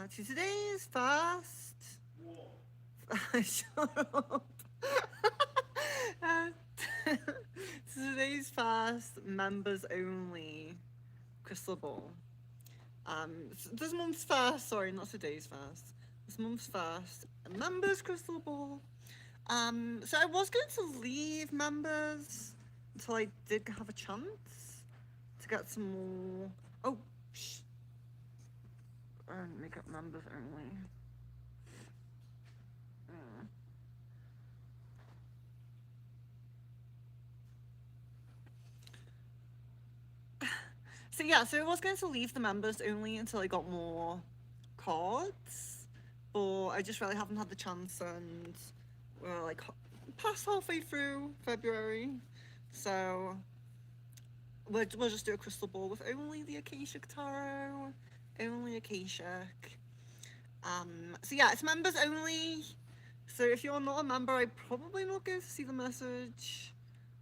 To today's fast. Shut up. uh, today's fast, members only. Crystal ball. This month's fast. Sorry, not today's fast. This month's fast. Members crystal ball. So I was going to leave members until I did have a chance to get some more. Oh, shh. Make up members only. Mm. So yeah, so I was going to leave the members only until I got more cards, but I just really haven't had the chance, and we're like past halfway through February, so we'll just do a crystal ball with only the Akashic tarot, only Akashic. So yeah, it's members only. So if you're not a member, I'm probably not going to see the message.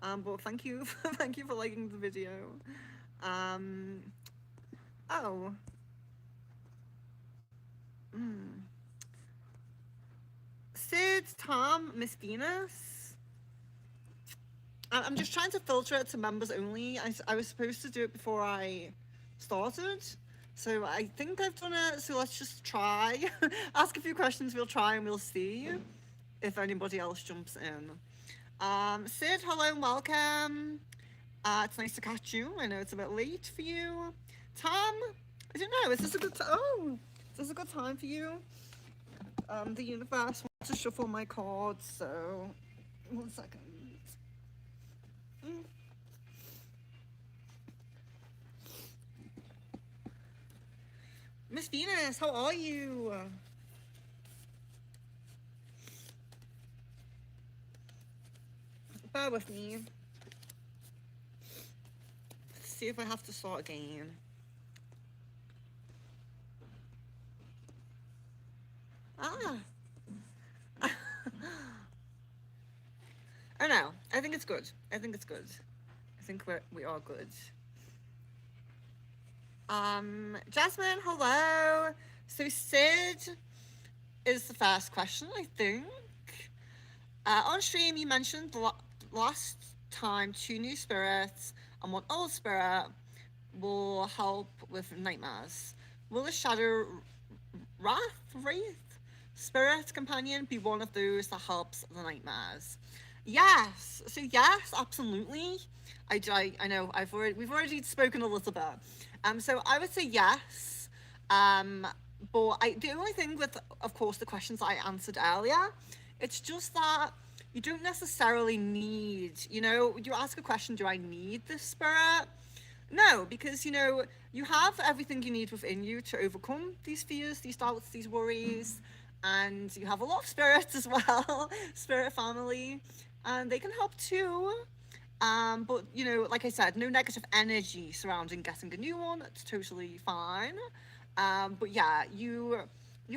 But thank you, thank you for liking the video. Um, oh. Mm. Sid, Tom, Miss Venus. I'm just trying to filter it to members only. I was supposed to do it before I started. So I think I've done it. So let's just try. Ask a few questions. We'll try and we'll see if anybody else jumps in. Sid, hello and welcome. It's nice to catch you. I know it's a bit late for you. Tom, I don't know. Is this a good time? Oh, is this a good time for you? The universe wants to shuffle my cards, so 1 second. Mm. Miss Venus, how are you? Bear with me. Let's see if I have to start again. Ah. Oh no, I think it's good. I think it's good. I think we are good. Jasmine, hello. So Sid is the first question, I think. On stream, you mentioned last time 2 new spirits and 1 old spirit will help with nightmares. Will a shadow wraith spirit companion be one of those that helps the nightmares? Yes. So yes, absolutely. I know we've already spoken a little bit. So I would say yes. Um, but the only thing with, of course, the questions I answered earlier, it's just that you don't necessarily need, you ask a question, do I need this spirit? No, because you have everything you need within you to overcome these fears, these doubts, these worries, and you have a lot of spirits as well, spirit family, and they can help too. But like I said, no negative energy surrounding getting a new one. It's totally fine. But yeah, you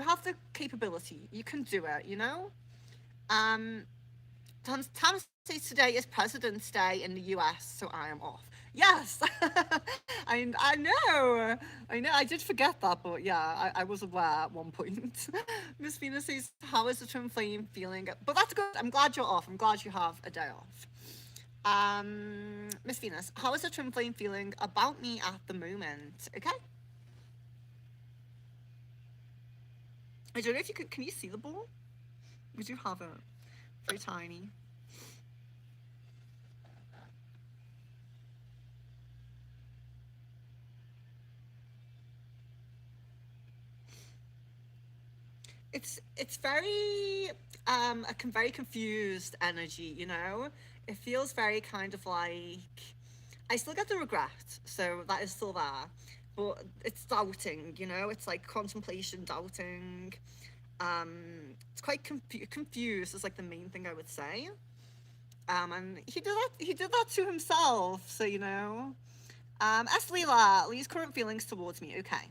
have the capability. You can do it. Um, Tam says today is President's Day in the US, so I am off. Yes, I know, I know. I did forget that, but yeah, I was aware at one point. Miss Venus says, "How is the twin flame feeling?" But that's good. I'm glad you're off. I'm glad you have a day off. Miss Venus, how is the twin flame feeling about me at the moment? Okay. I don't know if you can you see the ball? We do have it. Very tiny. It's very a very confused energy, It feels very kind of like I still get the regret, so that is still there. But it's doubting, it's like contemplation, doubting. It's quite confused is like the main thing I would say. And he did that to himself, so Leela, Lee's current feelings towards me, okay.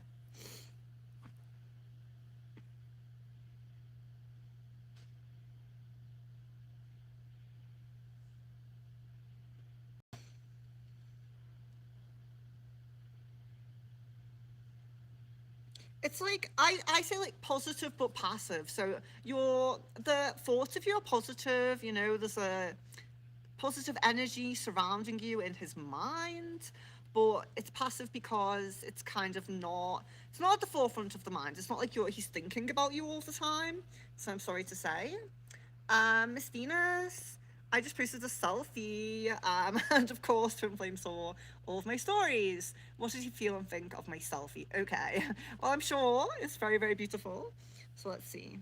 It's like I say like positive but passive. So your the thoughts of you are positive, you know, there's a positive energy surrounding you in his mind, but it's passive because it's not at the forefront of the mind. It's not like he's thinking about you all the time. So I'm sorry to say. Miss Venus, I just posted a selfie, and of course, Twin Flame saw all of my stories. What did he feel and think of my selfie? Okay, well, I'm sure it's very, very beautiful. So let's see.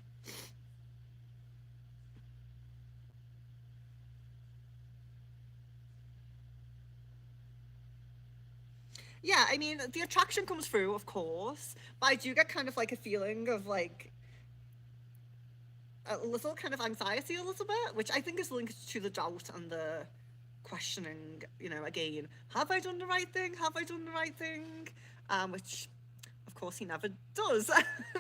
Yeah, I mean, the attraction comes through, of course, but I do get kind of like a feeling of like a little kind of anxiety, a little bit, which I think is linked to the doubt and the questioning, you know, again, have I done the right thing? Have I done the right thing? Which, of course, he never does.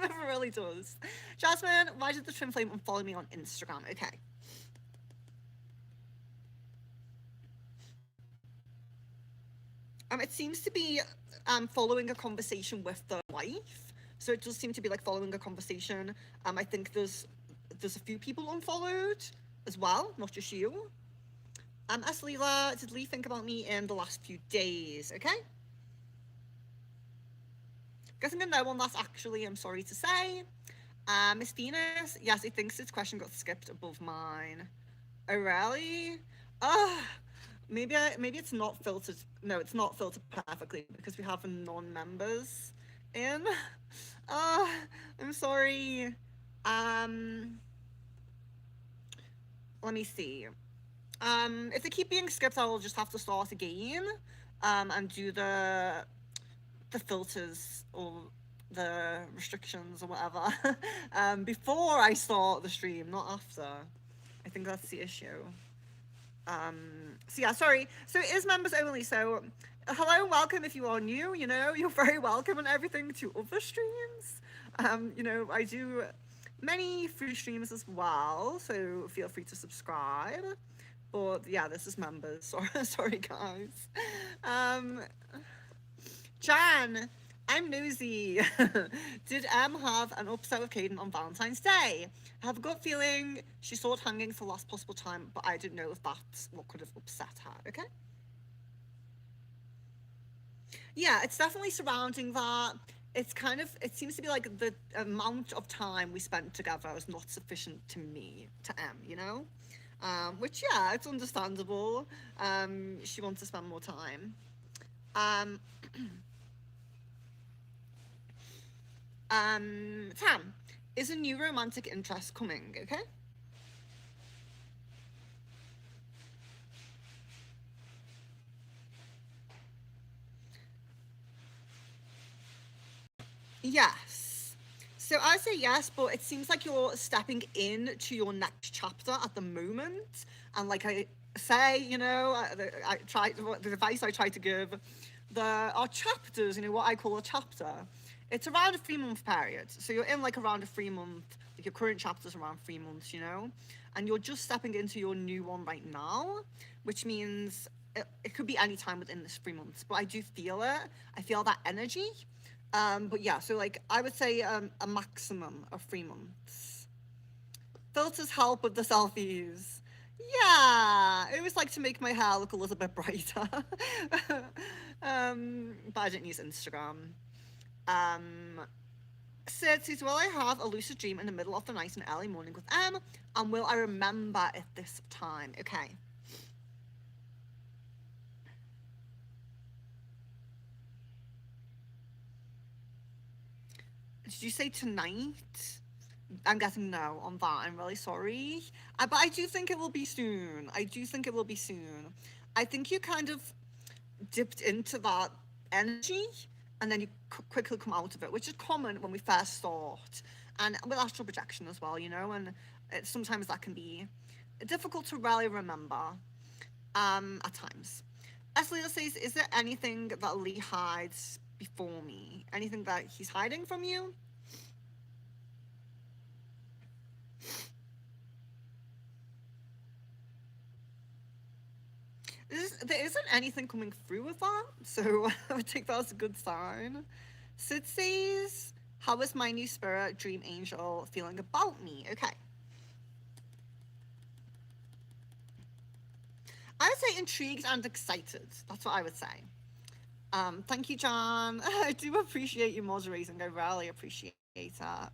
Never really does. Jasmine, why did the twin flame unfollow me on Instagram? Okay. It seems to be following a conversation with the wife. So it does seem to be like following a conversation. I think there's a few people unfollowed as well, not just you. As Leela, did Lee think about me in the last few days? Okay. Guessing a no on that actually, I'm sorry to say. Miss Venus, yes, he thinks his question got skipped above mine. Oh really? Uh maybe it's not filtered. No, it's not filtered perfectly because we have non-members in. Uh I'm sorry. Um Let me see. If they keep being skipped, I will just have to start again. And do the filters or the restrictions or whatever before I start the stream, not after. I think that's the issue. So yeah, sorry. So it is members only. So hello, welcome if you are new. You know, you're very welcome and everything to other streams. You know, I do many free streams as well, so feel free to subscribe. But yeah, this is members. Sorry, sorry guys. Um, Jan, I'm nosy. Did M have an upset with Caden on Valentine's Day? I have a gut feeling she sought hanging for the last possible time, but I didn't know if that's what could have upset her. Okay? Yeah, it's definitely surrounding that. It's kind of, it seems to be like the amount of time we spent together was not sufficient to me, to M, you know? Which, yeah, it's understandable. She wants to spend more time. Um, Tam, is a new romantic interest coming? Okay. Yes. So I say yes, but it seems like you're stepping into your next chapter at the moment, and like I say, you know, I try the advice I try to give. There are chapters, you know, what I call a chapter. It's around a 3 month period, so you're in like around a 3 month. Like your current chapter's around 3 months, you know, and you're just stepping into your new one right now, which means it could be any time within this 3 months. But I do feel it. I feel that energy. But yeah, so like I would say a maximum of 3 months. Filters help with the selfies. Yeah, it was like to make my hair look a little bit brighter. But I didn't use Instagram. Um, Sid says, will I have a lucid dream in the middle of the night and early morning with M? And will I remember it this time? Okay. Did you say tonight? I'm guessing no on that. I'm really sorry. But I do think it will be soon. I do think it will be soon. I think you kind of dipped into that energy and then you quickly come out of it, which is common when we first start. And with astral projection as well, you know, and sometimes that can be difficult to really remember at times. As Leela says, is there anything that Lee hides before me? Anything that he's hiding from you? There isn't anything coming through with that, so I would take that as a good sign. Sid says, How is my new spirit dream angel feeling about me? Okay. I would say intrigued and excited. That's what I would say. Thank you, John. I do appreciate you moderating. I really appreciate that.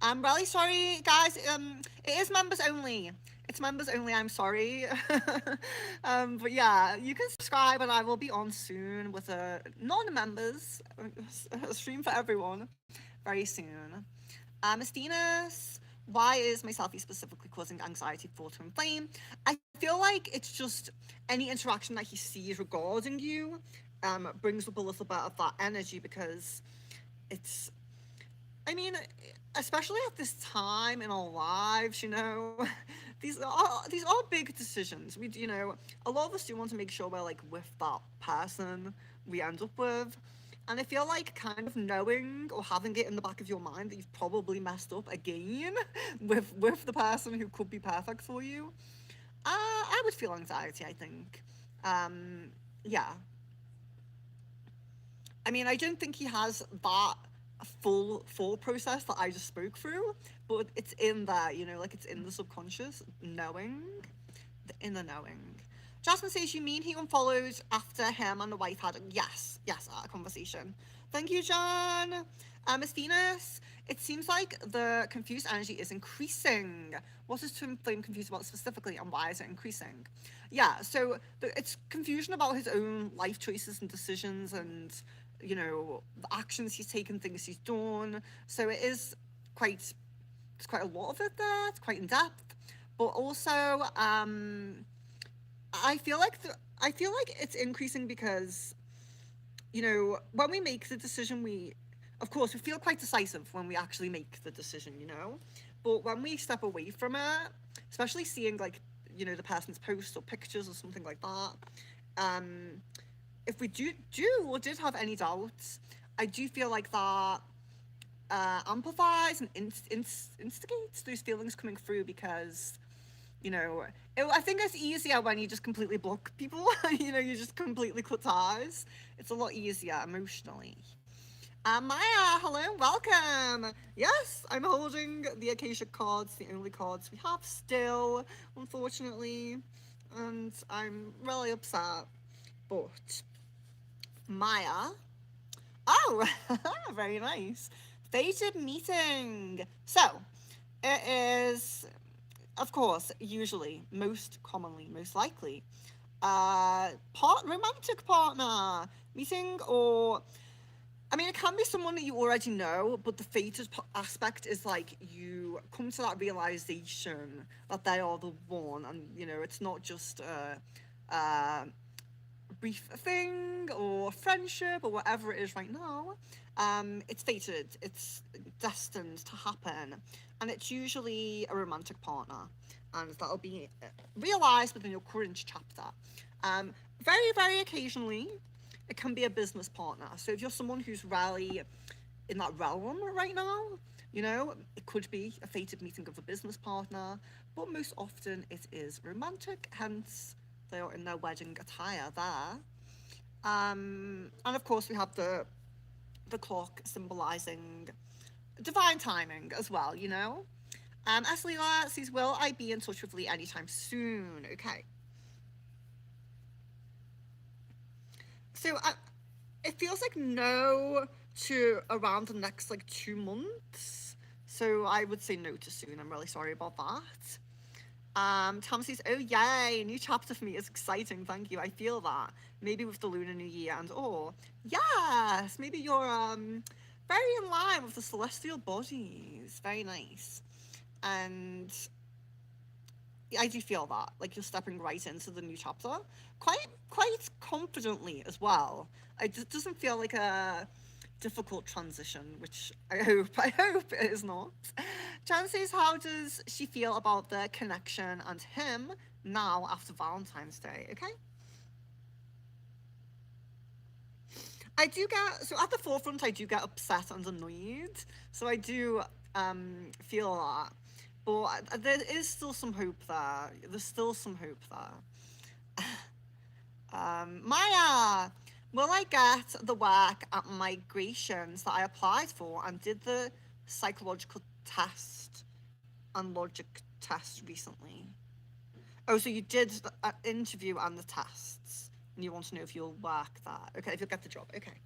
I'm really sorry, guys. It is members only. It's members only. I'm sorry. But yeah, you can subscribe, and I will be on soon with a non-members a stream for everyone very soon. Estinus, why is my selfie specifically causing anxiety, thought, and flame? I feel like it's just any interaction that he sees regarding you brings up a little bit of that energy because it's I mean, especially at this time in our lives, these are big decisions. A lot of us do want to make sure we're like with that person we end up with, and I feel like kind of knowing or having it in the back of your mind that you've probably messed up again with the person who could be perfect for you. I would feel anxiety. I think, yeah, I mean, I don't think he has that full process that I just spoke through, but it's in there, like it's in the subconscious knowing, the inner knowing. Jasmine says, "You mean he unfollowed after him and the wife had yes, a conversation." Thank you, John. Miss Venus, it seems like the confused energy is increasing. What is Twin Flame confused about specifically, and why is it increasing? Yeah, so it's confusion about his own life choices and decisions, and the actions he's taken, things he's done. So quite, it's quite a lot of it there. It's quite in depth, but also I feel like it's increasing because when we make the decision, of course, we feel quite decisive when we actually make the decision, but when we step away from it, especially seeing like the person's posts or pictures or something like that, um, if we do or did have any doubts, I do feel like that amplifies and instigates those feelings coming through because I think it's easier when you just completely block people. You just completely cut ties. It's a lot easier emotionally. Maya, hello, welcome. Yes, I'm holding the Akashic cards, the only cards we have still, unfortunately, and I'm really upset. But Maya, oh, very nice. Fated meeting. So, it is, of course, usually, most commonly, most likely, romantic partner meeting, or I mean, it can be someone that you already know, but the fated aspect is like you come to that realization that they are the one, and it's not just a brief thing or friendship or whatever it is right now. It's fated, it's destined to happen, and it's usually a romantic partner, and that'll be realized within your current chapter. Very, very occasionally, it can be a business partner. So if you're someone who's really in that realm right now, it could be a fated meeting of a business partner, but most often it is romantic, hence they are in their wedding attire there. And of course, we have the clock symbolizing divine timing as well. Leela says, "Will I be in touch with Lee anytime soon?" Okay. So it feels like no to around the next like 2 months. So I would say no to soon. I'm really sorry about that. Tom says, "Oh yay, new chapter for me is exciting. Thank you. I feel that. Maybe with the Lunar New Year and yes, maybe you're very in line with the celestial bodies. Very nice. And I do feel that like you're stepping right into the new chapter, quite confidently as well. It doesn't feel like a difficult transition, which I hope it is not. Jan says, "How does she feel about the connection and him now after Valentine's Day?" Okay. I do get so at the forefront I do get upset and annoyed. So I do feel that. But there is still some hope there. There's still some hope there. Maya, Will I get the work at migrations that I applied for and did the psychological test and logic test recently? Oh, so you did the interview and the tests, and you want to know if you'll work that. Okay, if you'll get the job. Okay.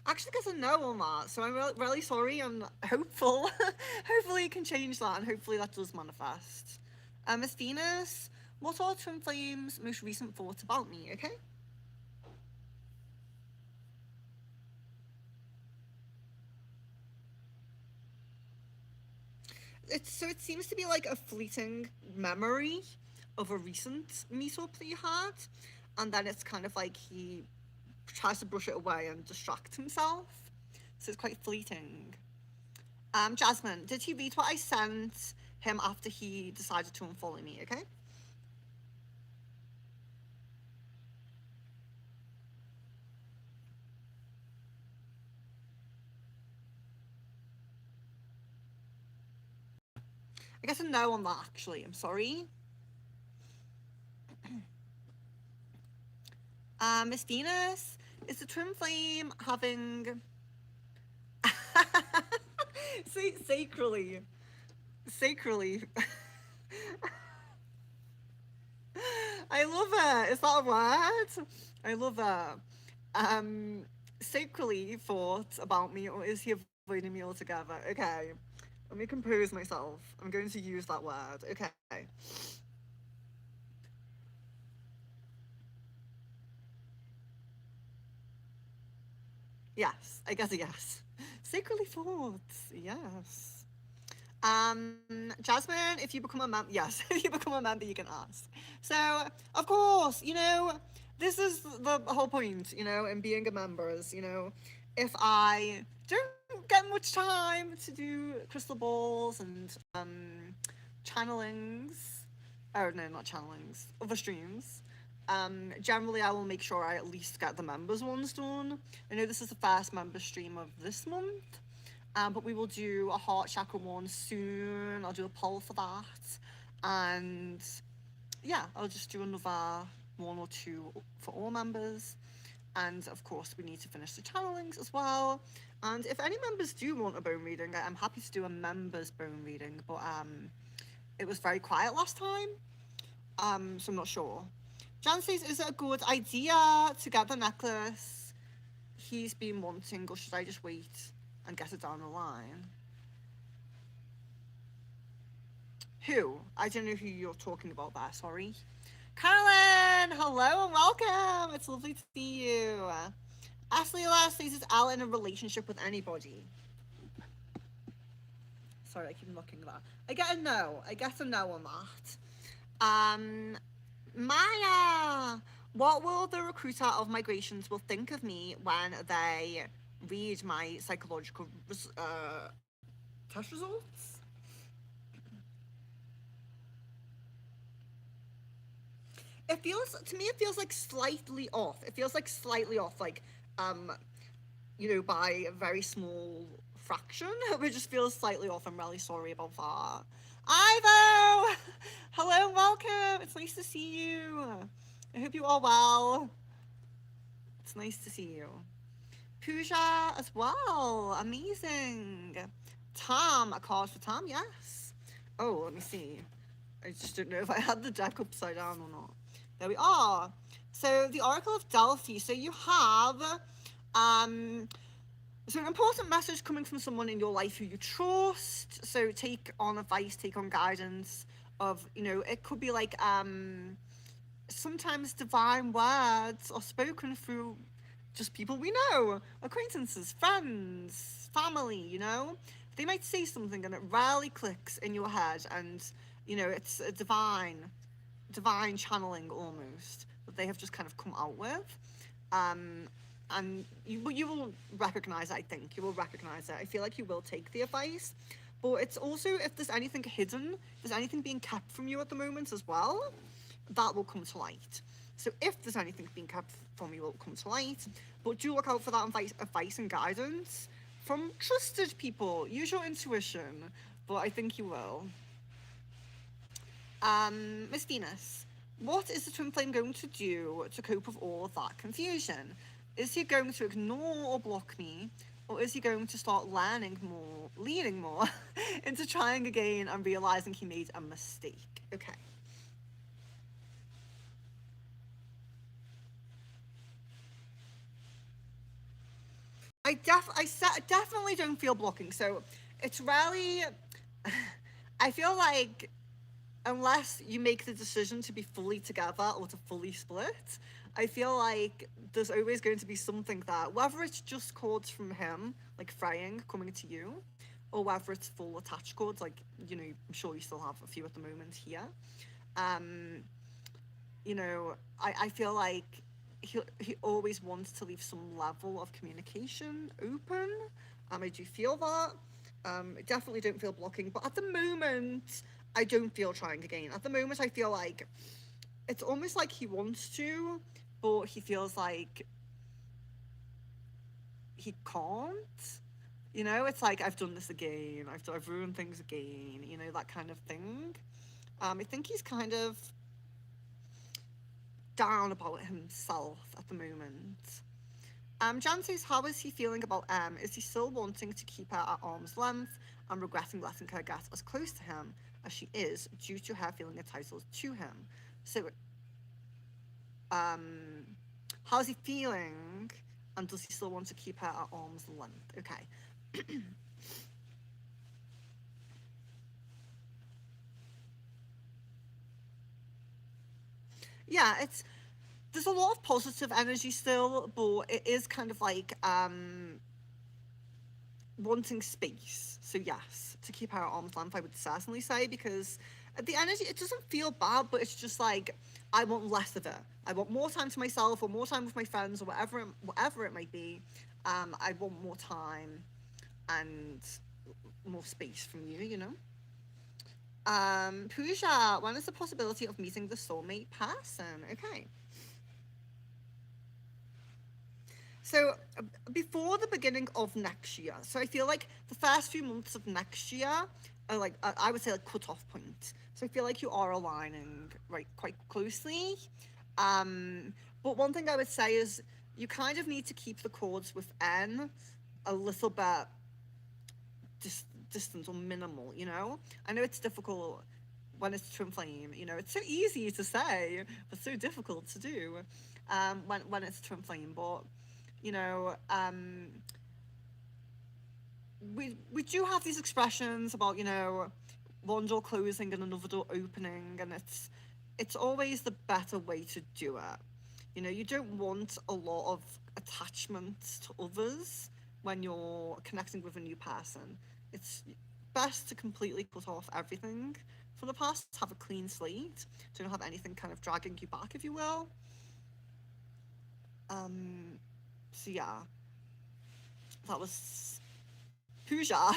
Actually, gets a no on that, so I'm really sorry. I'm hopeful. Hopefully, you can change that, and hopefully, that does manifest. Miss Venus, what are Twin Flame's most recent thoughts about me? Okay. It seems to be like a fleeting memory of a recent meetup that you had, and then it's kind of like he tries to brush it away and distract himself. So it's quite fleeting. Jasmine, did he read what I sent him after he decided to unfollow me? Okay. I guess a no on that. Actually, I'm sorry. Miss Venus, is the twin flame having sacrally, sacrally? I love it. Is that a word? I love it. Um, Sacrally thought about me, or is he avoiding me altogether? Okay, let me compose myself. I'm going to use that word. Okay. Yes, I guess a yes. Sacredly thought. Yes. Jasmine, if you become a member, yes, if you become a member, you can ask. So, of course, this is the whole point, in being a member is, if I don't get much time to do crystal balls and channelings, oh no, not channelings, other streams. Generally, I will make sure I at least get the members ones done. I know this is the first member stream of this month, but we will do a heart chakra one soon. I'll do a poll for that, and yeah, I'll just do another one or two for all members. And of course, we need to finish the channelings as well. And if any members do want a bone reading, I'm happy to do a members bone reading. But it was very quiet last time, so I'm not sure. Jan says, "Is it a good idea to get the necklace he's been wanting, or should I just wait and get it down the line?" Who? I don't know who you're talking about there. Sorry. Carolyn, hello and welcome. It's lovely to see you. Ashley last says, "Is Al in a relationship with anybody?" Sorry, I keep looking at that. I get a no. I get a no on that. Maya, what will the recruiter of migrations will think of me when they read my psychological test results? It feels to me. It feels like slightly off. It feels like slightly off. Like um, by a very small fraction. It just feels slightly off. I'm really sorry about that. Ivo! Hello, welcome. It's nice to see you. I hope you are well. It's nice to see you. Pooja as well. Amazing. Tom, a card for Tom, yes. Oh, let me see. I just don't know if I had the deck upside down or not. There we are. So the Oracle of Delphi. So you have um so an important message coming from someone in your life who you trust. So take on advice, take on guidance of, it could be like sometimes divine words are spoken through just people we know, acquaintances, friends, family, They might say something and it rarely clicks in your head, and, it's a divine channeling almost that they have just kind of come out with. Um, and you will recognize it, I think. You will recognize it. I feel like you will take the advice. But it's also, if there's anything hidden, if there's anything being kept from you at the moment as well, that will come to light. So if there's anything being kept from you, it will come to light. But do look out for that advice and guidance from trusted people. Use your intuition, but I think you will. Miss Venus, what is the twin flame going to do to cope with all of that confusion? Is he going to ignore or block me? Or is he going to start leaning more into trying again and realizing he made a mistake? Okay. Definitely don't feel blocking. So it's really, I feel like unless you make the decision to be fully together or to fully split, I feel like there's always going to be something that, whether it's just chords from him, like fraying, coming to you, or whether it's full attached chords, like, I'm sure you still have a few at the moment here. Um, I feel like he always wants to leave some level of communication open. I do feel that. I definitely don't feel blocking, but at the moment, I don't feel trying again. At the moment, I feel like it's almost like he wants to, but he feels like he can't. It's like I've done this again. I've ruined things again. That kind of thing. I think he's kind of down about himself at the moment. Jan says, how is he feeling about M? Is he still wanting to keep her at arm's length and regretting letting her get as close to him as she is due to her feeling entitled to him? So, um, how's he feeling? And does he still want to keep her at arm's length? Okay. Yeah, there's a lot of positive energy still, but it is kind of like wanting space. So yes, to keep her at arm's length, I would certainly say, because the energy, it doesn't feel bad, but it's just like I want less of it. I want more time to myself, or more time with my friends, or whatever it might be. I want more time and more space from you. Pooja, when is the possibility of meeting the soulmate person? Okay. So before the beginning of next year, so I feel like the first few months of next year are like I would say like cut off point. So I feel like you are aligning right quite closely. Um, but one thing I would say is you kind of need to keep the chords with N a little bit distant or minimal. I know it's difficult when it's twin flame. It's so easy to say, but so difficult to do when it's twin flame. But you know, we do have these expressions about one door closing and another door opening, and it's always the better way to do it. You don't want a lot of attachment to others when you're connecting with a new person. It's best to completely cut off everything from the past, have a clean slate, don't have anything kind of dragging you back, if you will. Um, so yeah, that was Pooja.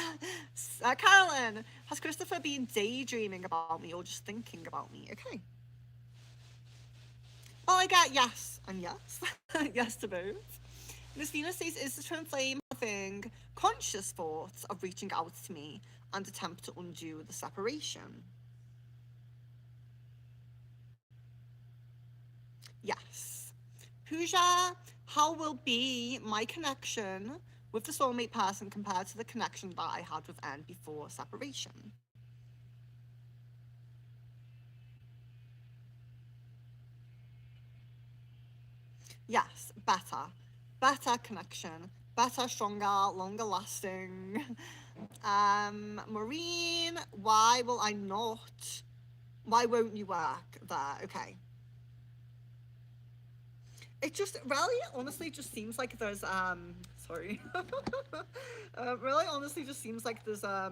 Carolyn, has Christopher been daydreaming about me or just thinking about me? Okay. Well, I got yes and yes. Yes to both. Miss Venus says, is the twin flame having conscious thoughts of reaching out to me and attempt to undo the separation? Yes. Pooja, how will be my connection with the soulmate person compared to the connection that I had with Anne before separation? Yes, better. Better connection. Better, stronger, longer lasting. Maureen, why will I not? Why won't you work there? Okay. It just really honestly just seems like there's sorry. Really honestly just seems like there's a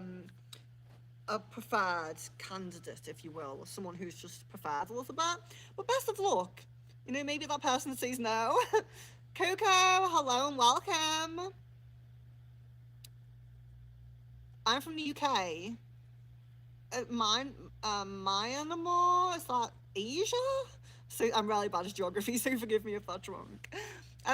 preferred candidate, if you will, or someone who's just preferred a little bit. But best of luck. Maybe that person says no. Coco, hello and welcome. I'm from the UK. Mine, Myanmar, is that Asia? So I'm really bad at geography, so forgive me if that's wrong.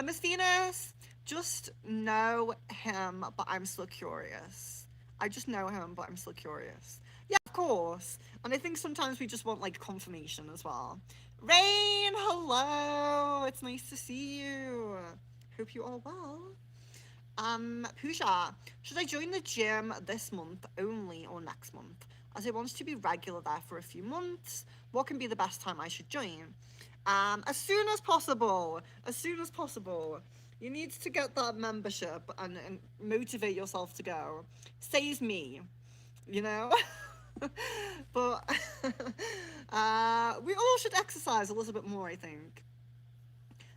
Miss Venus, just know him, but I'm still curious. I just know him, but I'm still curious. Yeah, of course. And I think sometimes we just want like confirmation as well. Rain, hello. It's nice to see you. Hope you are well. Pooja, should I join the gym this month only or next month? As I want to be regular there for a few months, what can be the best time I should join? As soon as possible. As soon as possible. You need to get that membership and motivate yourself to go. Saves me, you know? But we all should exercise a little bit more, I think.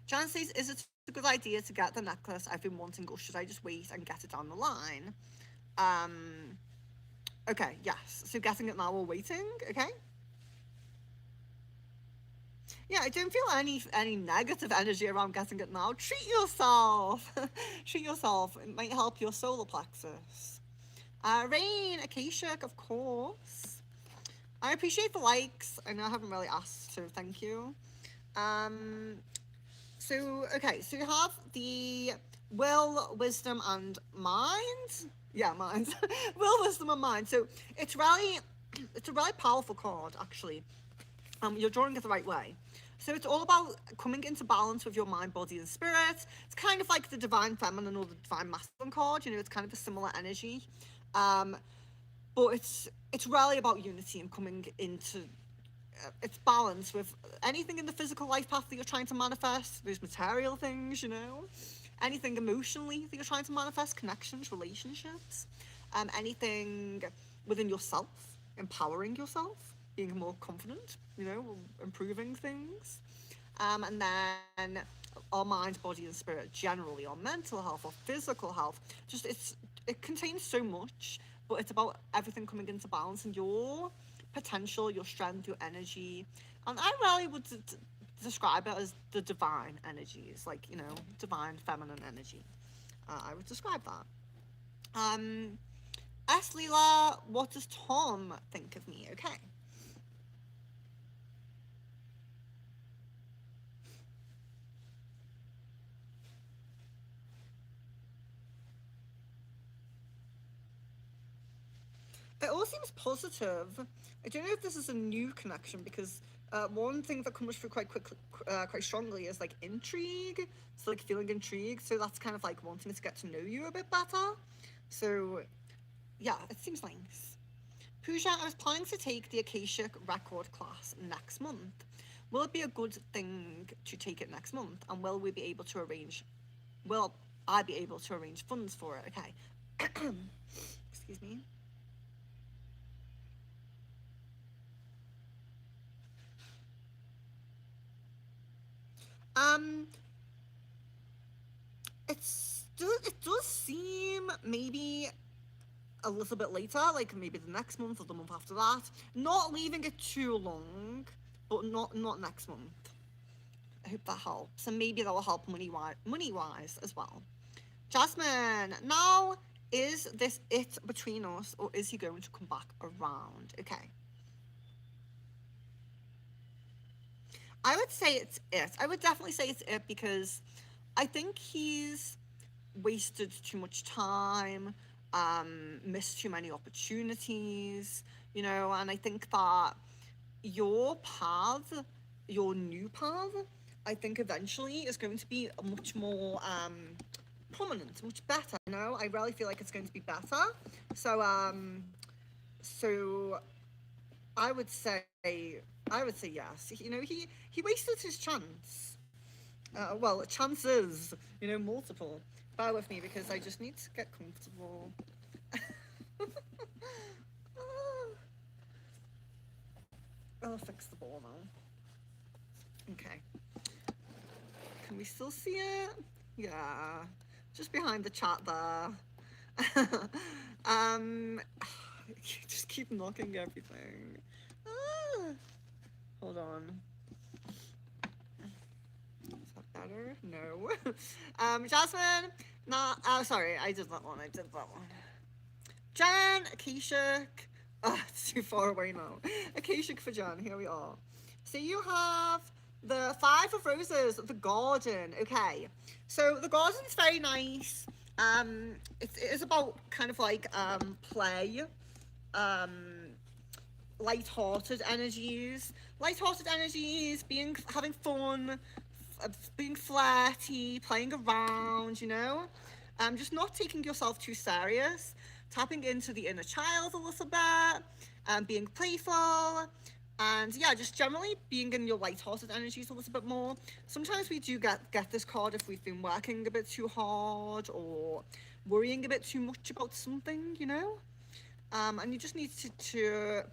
Jan says, is it a good idea to get the necklace I've been wanting, or should I just wait and get it down the line? Um, okay, yes. So getting it now or waiting, okay? Yeah, I don't feel any negative energy around getting it now. Treat yourself. Treat yourself. It might help your solar plexus. Rain, Akashic, of course. I appreciate the likes. I know I haven't really asked, so thank you. Um, okay, so you have the will, wisdom, and mind. Yeah, mind. Will, wisdom, and mind. So it's really, it's a really powerful card, actually. You're drawing it the right way. So it's all about coming into balance with your mind, body, and spirit. It's kind of like the divine feminine or the divine masculine card. You know, it's kind of a similar energy. Um, but it's really about unity and coming into it's balance with anything in the physical life path that you're trying to manifest, those material things, you know, anything emotionally that you're trying to manifest, connections, relationships, anything within yourself, empowering yourself, being more confident, you know, improving things. And then our mind, body, and spirit generally, our mental health, our physical health, just it contains so much, but it's about everything coming into balance and your potential, your strength, your energy. And I really would describe it as the divine energies, like, you know, divine feminine energy. I would describe that. S. Leela, what does Tom think of me? Okay. It all seems positive. I don't know if this is a new connection because one thing that comes through quite strongly is like intrigue. So like feeling intrigued. So that's kind of like wanting to get to know you a bit better. So yeah, it seems nice. Pooja, I was planning to take the Akashic record class next month. Will it be a good thing to take it next month? And will we be able to arrange? Will I be able to arrange funds for it? Okay. Excuse me. Um, it does seem maybe a little bit later, like maybe the next month or the month after that. Not leaving it too long, but not next month. I hope that helps, and maybe that will help money wise as well. Jasmine, now is this it between us, or is he going to come back around? Okay, I would say it's it. I would definitely say it's it because I think he's wasted too much time, missed too many opportunities, you know, and I think that your path, your new path, I think eventually is going to be much more prominent, much better. You know, I really feel like it's going to be better. So, so I would say, I would say yes. You know, he wasted his chance. Well, chances, you know, multiple. Bear with me because I just need to get comfortable. I'll fix the ball now. Okay. Can we still see it? Yeah. Just behind the chat there. um, just keep knocking everything. Ah, hold on. Is that better? No. Jasmine. Nah. Oh, sorry. I did that one. I did that one. Jan, Akashic. Ah, it's too far away now. Akashic for Jan. Here we are. So you have the Five of Roses, the garden. Okay. So the garden's very nice. It is about kind of like play. Um, light-hearted energies. Light-hearted energies, being having fun, being flirty, playing around, you know? Just not taking yourself too serious, tapping into the inner child a little bit, being playful, and yeah, just generally being in your light-hearted energies a little bit more. Sometimes we do get this card if we've been working a bit too hard or worrying a bit too much about something, you know? And you just need to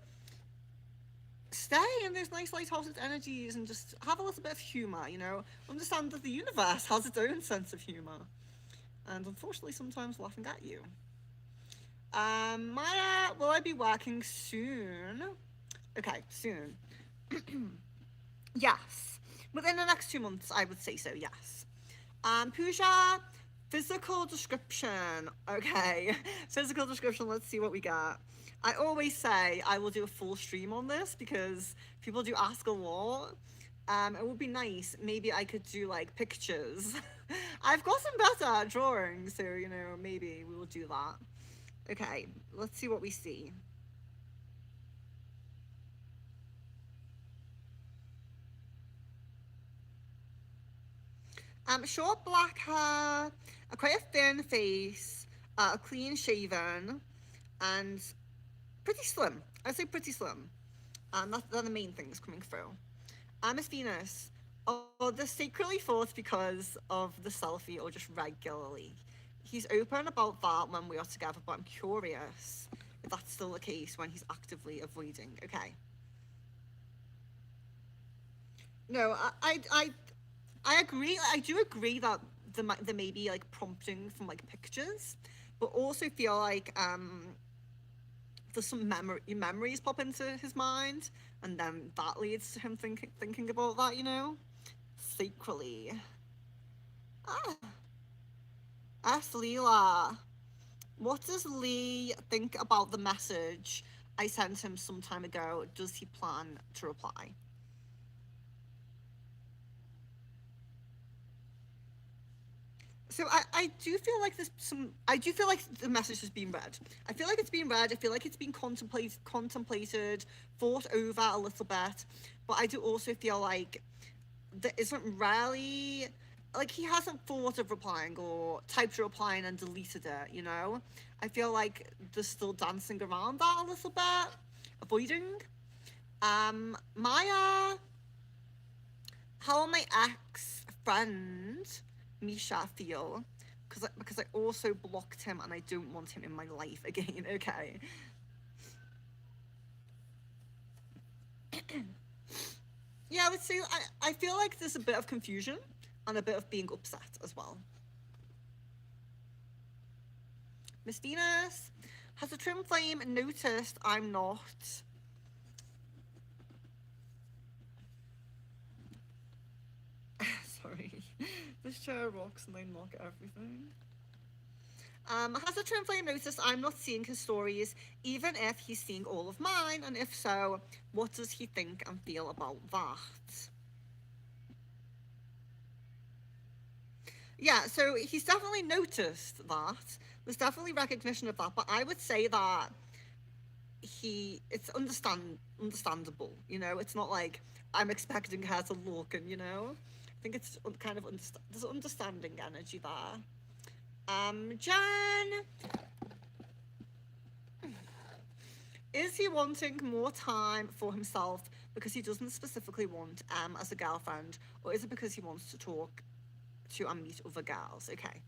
stay in those nice light-hearted energies and just have a little bit of humor, you know? Understand that the universe has its own sense of humor. And unfortunately, sometimes laughing at you. Maya, will I be working soon? Okay, soon. Yes. Within the next 2 months, I would say so, yes. Pooja, physical description. Okay, physical description, let's see what we got. I always say I will do a full stream on this because people do ask a lot. It would be nice. Maybe I could do like pictures. I've gotten better at drawing, so you know, maybe we will do that. Okay, let's see what we see. Short black hair, a quite a thin face, a clean shaven, and pretty slim. I'd say pretty slim. They're the main things coming through. Miss Venus, oh, this secretly thought because of the selfie or just regularly. He's open about that when we are together, but I'm curious if that's still the case when he's actively avoiding. Okay. No, I agree. I do agree that there may be like prompting from like pictures, but also feel like there's some memories pop into his mind, and then that leads to him thinking about that. You know, secretly. Ah, ask Leela. What does Lee think about the message I sent him some time ago? Does he plan to reply? So I do feel like there's some I do feel like the message has been read. I feel like it's been read. I feel like it's been contemplated, thought over a little bit. But I do also feel like there isn't really like he hasn't thought of replying or typed a reply and then deleted it, you know? I feel like they're still dancing around that a little bit, avoiding. Maya, how will my ex friend Misha feel? Because I also blocked him and I don't want him in my life again. Okay. Yeah, I would say I feel like there's a bit of confusion and a bit of being upset as well. Miss Venus, has the trim flame noticed I'm not? Sorry, this chair rocks and they knock everything. Has the twin flame noticed I'm not seeing his stories, even if he's seeing all of mine? And if so, what does he think and feel about that? Yeah, so he's definitely noticed that. There's definitely recognition of that, but I would say that it's understandable. You know, it's not like I'm expecting her to look, and you know, I think it's kind of there's understanding energy there. Jan, is he wanting more time for himself because he doesn't specifically want as a girlfriend, or is it because he wants to talk to and meet other girls? Okay.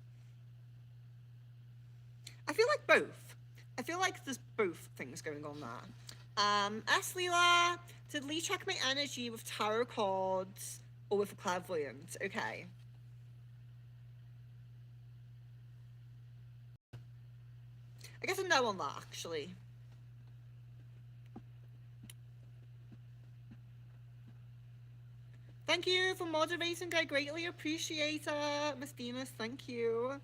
I feel like both. I feel like there's both things going on there. Ask Leela, did Lee check my energy with tarot cards or with a clairvoyant? Okay. I guess a no on that, actually. Thank you for moderating. I greatly appreciate it, Miss Venus. Thank you.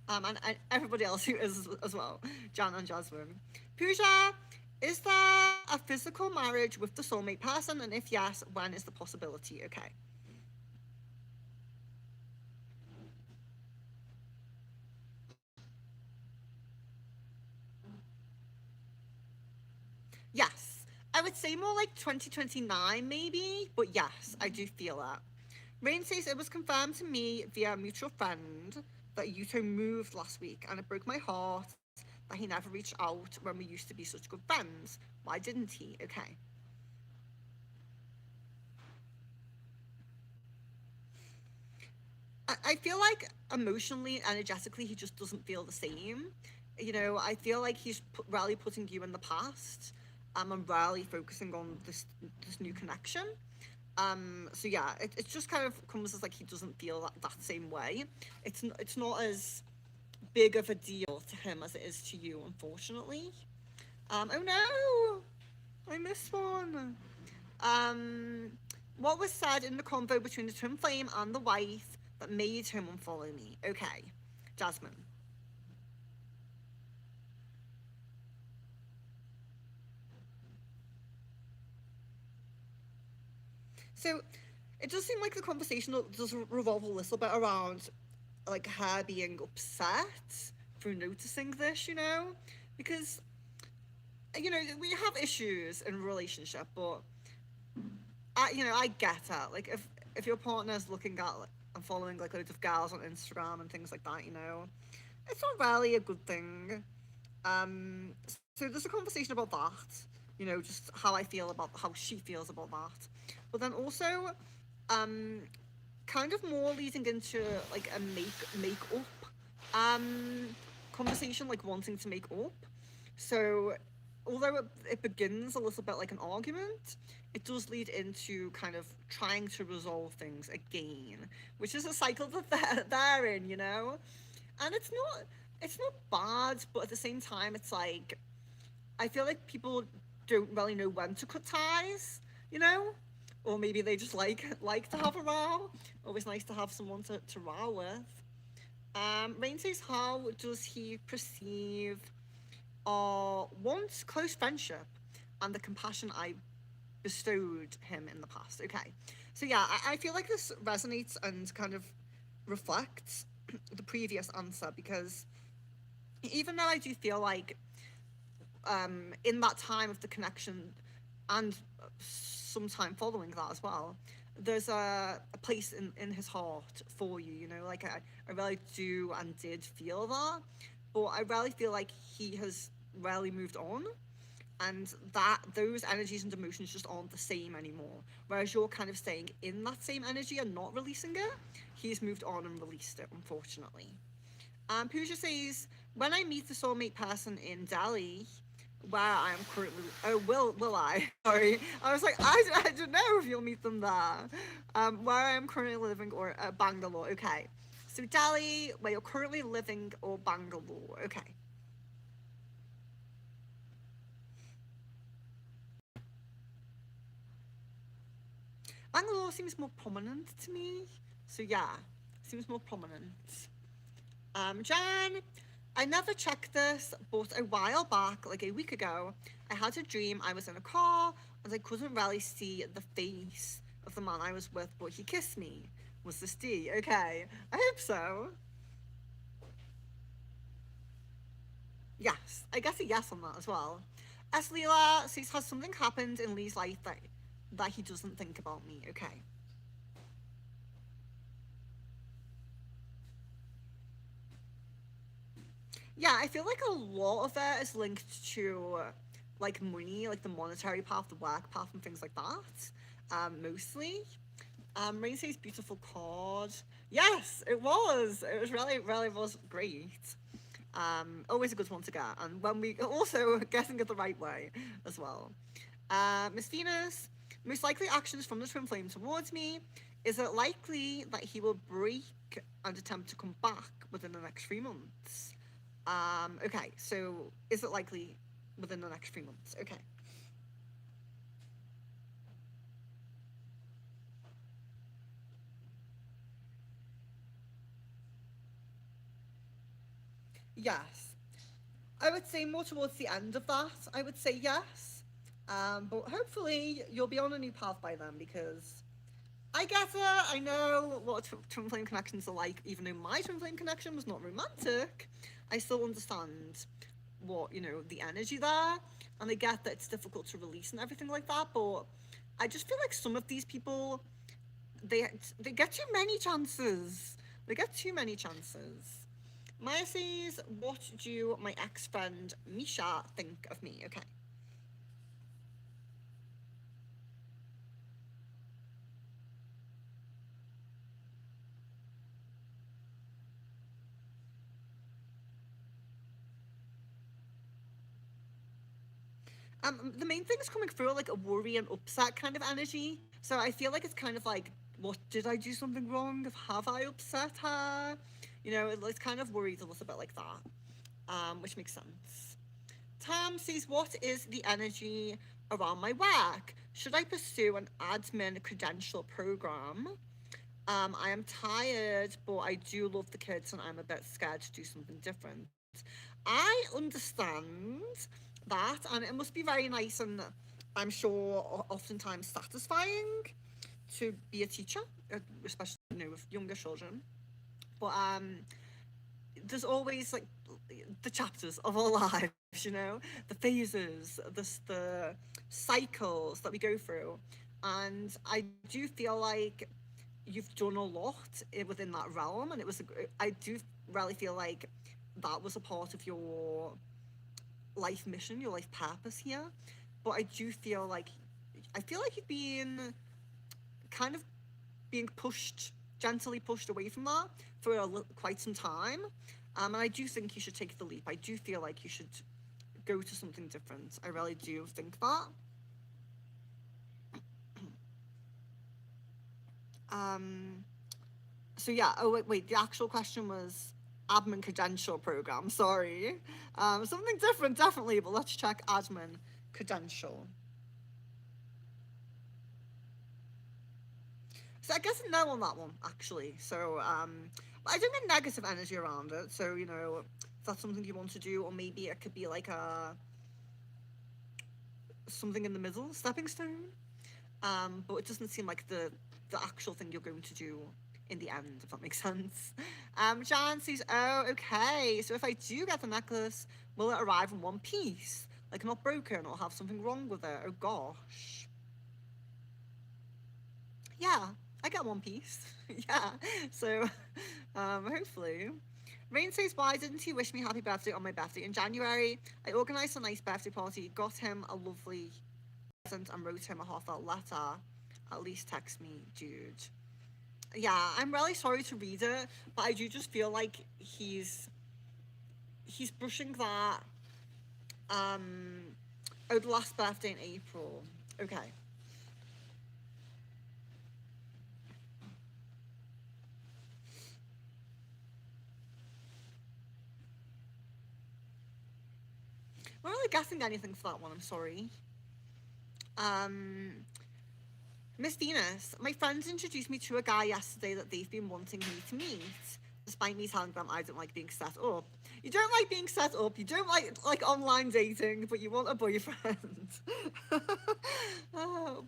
And everybody else who is as well, Jan and Jasmine. Pooja, is there a physical marriage with the soulmate person? And if yes, when is the possibility? Okay. Yes. I would say more like 2029 maybe, but yes, I do feel that. Rain says it was confirmed to me via a mutual friend that Yuto moved last week, and it broke my heart that he never reached out when we used to be such good friends. Why didn't he? Okay. I feel like emotionally, energetically, he just doesn't feel the same. You know, I feel like he's really putting you in the past, and really focusing on this new connection. So yeah, it just kind of comes as like he doesn't feel that same way. It's not as big of a deal to him as it is to you, unfortunately. Oh no, I missed one. Um, what was said in the convo between the twin flame and the wife that made him unfollow me? Okay, Jasmine. So it does seem like the conversation does revolve a little bit around like her being upset through noticing this, you know, because you know we have issues in a relationship, but I get it. Like if your partner's looking at like, and following like loads of gals on Instagram and things like that, you know, it's not really a good thing. So there's a conversation about that, you know, just how I feel about how she feels about that, but then also, um, kind of more leading into like a make up, um, conversation, like wanting to make up. So although it begins a little bit like an argument, it does lead into kind of trying to resolve things again, which is a cycle that they're in, you know. And it's not bad, but at the same time, it's like I feel like people don't really know when to cut ties, you know, or maybe they just like to have a row. Always nice to have someone to row with. Rain says, how does he perceive our once close friendship and the compassion I bestowed him in the past? Okay, so yeah, I feel like this resonates and kind of reflects the previous answer because even though I do feel like in that time of the connection and some time following that as well, there's a place in his heart for you, you know, like I really do and did feel that, but I really feel like he has really moved on and that those energies and emotions just aren't the same anymore. Whereas you're kind of staying in that same energy and not releasing it, he's moved on and released it, unfortunately. Pooja says, when I meet the soulmate person in Delhi, where I am currently, oh, will I? Sorry, I was like, I don't know if you'll meet them there. Where I am currently living or Bangalore. Okay, so Delhi, where you're currently living, or Bangalore. Okay, Bangalore seems more prominent to me. So yeah, seems more prominent. Jan, I never checked this, but a while back, like a week ago, I had a dream I was in a car and I couldn't really see the face of the man I was with, but he kissed me. Was this D? Okay, I hope so. Yes, I guess a yes on that as well. As Leela says, has something happened in Lee's life that he doesn't think about me? Okay. Yeah, I feel like a lot of it is linked to like money, like the monetary path, the work path, and things like that. Mostly. Rain says beautiful card. Yes, it was. It was really was great. Always a good one to get, and when we also getting it the right way as well. Miss Venus, most likely actions from the twin flame towards me. Is it likely that he will break and attempt to come back within the next 3 months? Okay, so is it likely within the next 3 months? Okay. Yes. I would say more towards the end of that. I would say yes. But hopefully you'll be on a new path by then because I get it. I know what twin flame connections are like. Even though my twin flame connection was not romantic, I still understand what the energy there. and I get that it's difficult to release and everything like that, but I just feel like some of these people, they they get too many chances. They get too many chances. Maya says, "What do my ex friend Misha think of me?" Okay. The main thing is coming through like a worry and upset kind of energy. So I feel like it's kind of like, what did I do something wrong? Have I upset her? You know, it's kind of worried a little bit like that, which makes sense. Tam says, what is the energy around my work? Should I pursue an admin credential program? I am tired, but I do love the kids and I'm a bit scared to do something different. I understand that, and it must be very nice and I'm sure oftentimes satisfying to be a teacher, especially with younger children. But there's always like the chapters of our lives, the phases, the cycles that we go through, and I do feel like you've done a lot within that realm, and I do really feel like that was a part of your life mission, your life purpose here. But I feel like you've been kind of being pushed, gently pushed away from that for quite some time. And I do think you should take the leap. I do feel like you should go to something different. I really do think that. Um, so yeah. Oh wait. The actual question was admin credential program. Sorry. Something different, definitely. But let's check admin credential. So I guess no on that one actually. So I don't get negative energy around it. So if that's something you want to do, or maybe it could be like a something in the middle, stepping stone. But it doesn't seem like the actual thing you're going to do in the end, if that makes sense. Jan says, "Oh, okay. So if I do get the necklace, will it arrive in one piece, like not broken or have something wrong with it? Oh gosh, yeah, I get one piece. Yeah. So, hopefully." Rain says, "Why didn't he wish me happy birthday on my birthday in January? I organised a nice birthday party, got him a lovely present, and wrote him a heartfelt letter. At least text me, dude." Yeah, I'm really sorry to read it, but I do just feel like he's brushing that. Um, oh, the last birthday in April. Okay. I'm not really guessing anything for that one. I'm sorry. Um, Miss Venus, my friends introduced me to a guy yesterday that they've been wanting me to meet, despite me telling them I don't like being set up. You don't like being set up. You don't like online dating, but you want a boyfriend.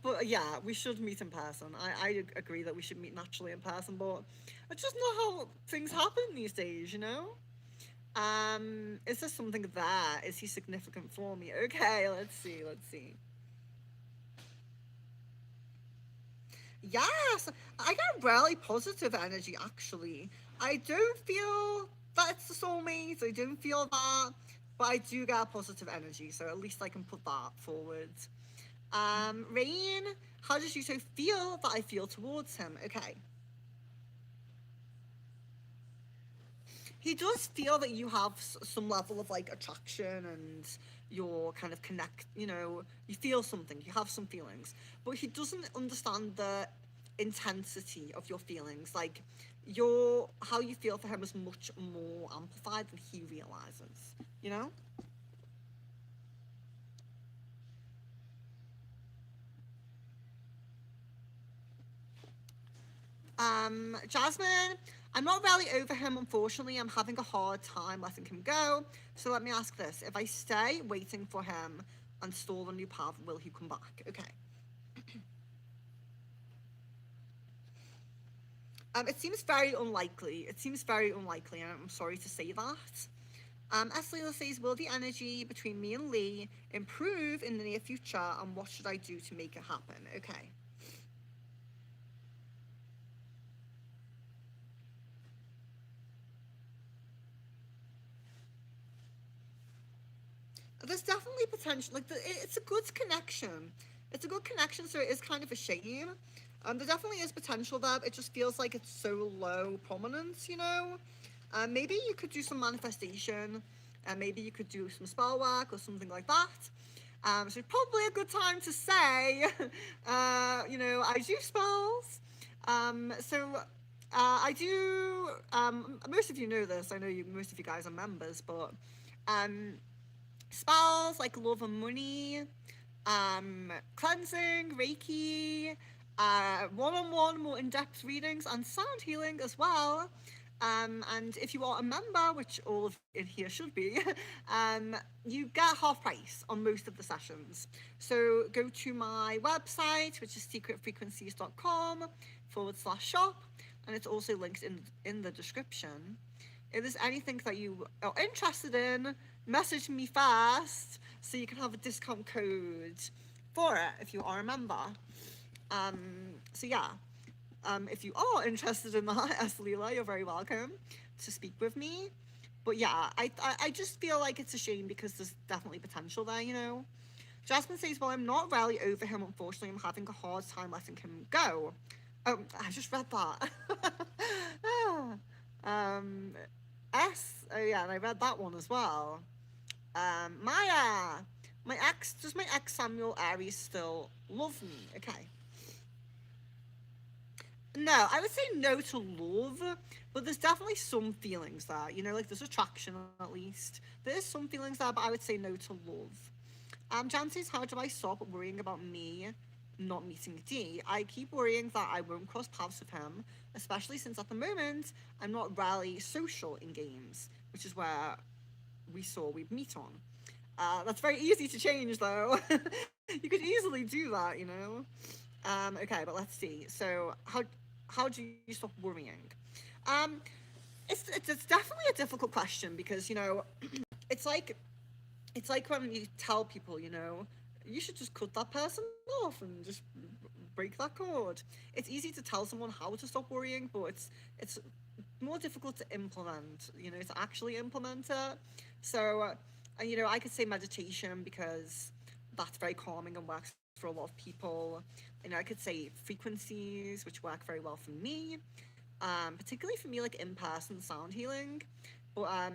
But yeah, we should meet in person. I agree that we should meet naturally in person, but it's just not how things happen these days. Is there something there? Is he significant for me? Okay, let's see. Let's see. Yes, I get really positive energy actually. I don't feel that it's the soulmate, I don't feel that, but I do get positive energy, so at least I can put that forward. Rain, how does you so feel that I feel towards him? Okay. He does feel that you have some level of like attraction and you're kind of you feel something, you have some feelings, but he doesn't understand the intensity of your feelings. Like your how you feel for him is much more amplified than he realizes, you know? Jasmine, I'm not really over him, unfortunately. I'm having a hard time letting him go. So let me ask this. If I stay waiting for him and stall a new path, will he come back? Okay. It seems very unlikely. It seems very unlikely, and I'm sorry to say that. Leela says, will the energy between me and Lee improve in the near future, and what should I do to make it happen? Okay. There's definitely potential. Like, it's a good connection. It's a good connection, so it is kind of a shame. There definitely is potential there. But it just feels like it's so low prominence, you know? Maybe you could do some manifestation, and maybe you could do some spell work or something like that. So probably a good time to say, I do spells. I do. Most of you know this. I know you. Most of you guys are members, but um, spells like love and money, cleansing, Reiki, one-on-one, more in-depth readings, and sound healing as well. And if you are a member, which all of it here should be, you get half price on most of the sessions. So go to my website, which is secretfrequencies.com/shop, and it's also linked in the description. If there's anything that you are interested in, message me first so you can have a discount code for it if you are a member. So yeah, if you are interested in that, S. Leela, you're very welcome to speak with me. But yeah, I just feel like it's a shame because there's definitely potential there, you know. Jasmine says, well, I'm not really over him, unfortunately. I'm having a hard time letting him go. Oh, I just read that. um, oh yeah, and I read that one as well. Maya, does my ex Samuel Aries still love me? Okay. No, I would say no to love, but there's definitely some feelings there. You know, like there's attraction at least. There is some feelings there, but I would say no to love. Jan says, how do I stop worrying about me not meeting D? I keep worrying that I won't cross paths with him, especially since at the moment I'm not really social in games, which is where we saw we'd meet on. That's very easy to change though. You could easily do that, you know. Okay, but let's see. So how do you stop worrying? Um, it's definitely a difficult question because it's like it's like when you tell people, you should just cut that person off and just break that cord. It's easy to tell someone how to stop worrying, but it's more difficult to implement. To actually implement it. So, I could say meditation because that's very calming and works for a lot of people. I could say frequencies, which work very well for me, particularly for me, like in person sound healing. But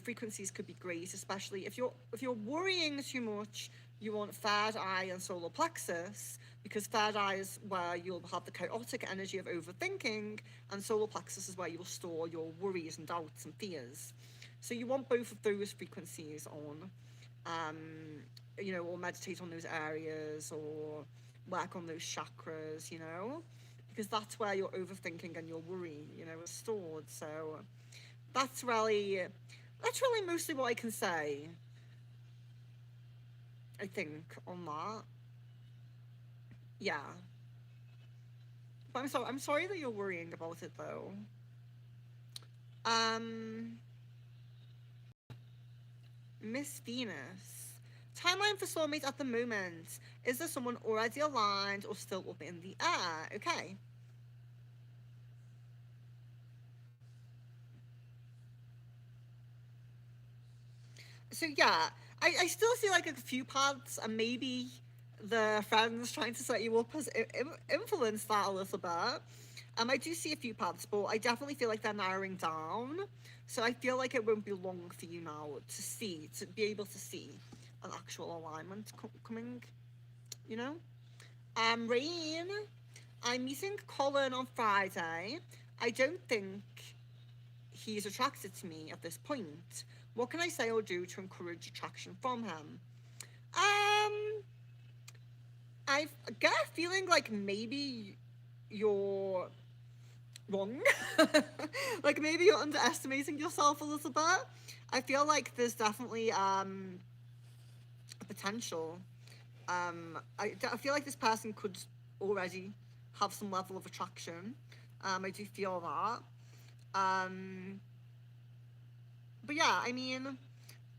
frequencies could be great, especially if you're worrying too much. You want third eye and solar plexus because third eye is where you'll have the chaotic energy of overthinking, and solar plexus is where you will store your worries and doubts and fears. So you want both of those frequencies on, um, or meditate on those areas or work on those chakras, because that's where your overthinking and your worry, is stored. So that's really that's really mostly what I can say. I think on that, yeah. But I'm sorry that you're worrying about it though. Um, Miss Venus. Timeline for soulmates at the moment. Is there someone already aligned or still up in the air? Okay. So yeah, I still see like a few paths, and maybe the friends trying to set you up has influenced that a little bit. I do see a few paths, but I definitely feel like they're narrowing down. So I feel like it won't be long for you now to be able to see an actual alignment coming. You know. Rain. I'm meeting Colin on Friday. I don't think he's attracted to me at this point. What can I say or do to encourage attraction from him? Um, I get a feeling like maybe you're wrong. Like maybe you're underestimating yourself a little bit. I feel like there's definitely a potential. I feel like this person could already have some level of attraction. I do feel that. Um, But yeah, I mean,